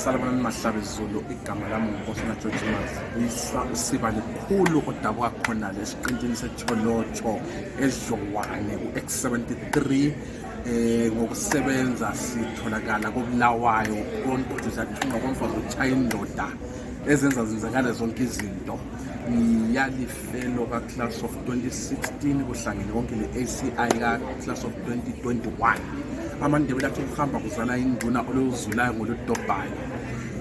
Salabona mahlabe Zulu igama lami uNkosana Mazibisa usiba likhulu odabuka khona lesiqintini setholotsho eJowane ku-X73 ngokusebenza sitholakala kobulawayo konke zathunga komfazi utshaya indoda ezenza zenzakala zonke izinto ngiyalifelo ka class of 2016 kuhlangene konke le-ACI ka class of 2021 amandebele athi ukuhamba kuzala induna oluzulayo ngoludobhayo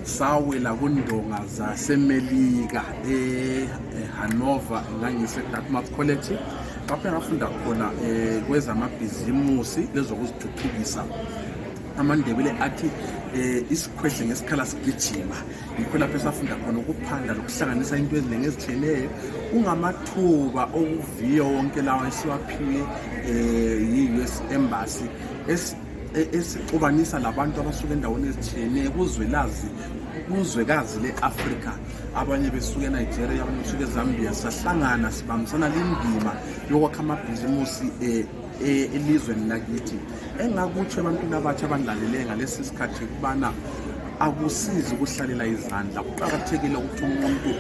sawela kundonga zaseMelika eHanover ngangise Dartmouth College lapho ngafunda khona kwezamabhizimusi lezokuzithuthukisa amandebele athi isikhwehle ngesikhala sigijima yikho lapho esafunda khona ukuphanda lokuhlanganisa into eziningi ezitshiyeneyo kungamathuba okuviyo wonke lawa esiwaphiwe yi-US Embassy esixubanisa labantu abasuka endaweni ezitshiyeneyo kuzwekazi le-Afrika abanye besuka eNigeria abanye besuka eZambia sahlangana sibambisana lindima yokwakha amabhizimusi elizweni lakithi engakutsho ebantwini abatsha abandlalele ngalesi sikhathi kubana akusizi ukuhlalela izandla kuqakathekile ukuthi umuntu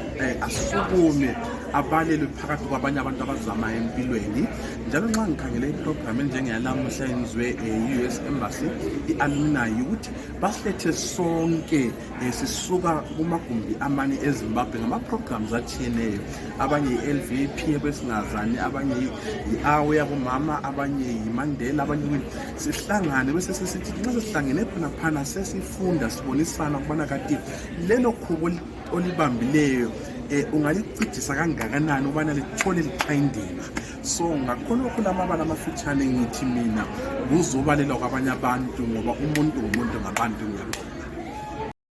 asukume abalelwe phakathi kwabanye abantu abazama empilweni njalo nxa ngikhangele iprogram enjengeyalamuhla yenziwe US Embassy i-alumni ukuthi basilethe sonke sisuka kumagumbi amane eZimbabwe ngama-programs atshiyeneyo abanye yi-LVP besingazani abanye yi-awe yabomama abanye yiMandela abanye sihlangane bese sesithi nxa sesihlangene khona sesifunda sibonisana ukubana kati lelo khubo olibambileyo ungalicijisa kangakanani ubana lithole lichayindima so ngakhona ukulamabala amafitshane ngithi mina kuzobalelwa kwabanye abantu ngoba umuntu ngumuntu ngabantu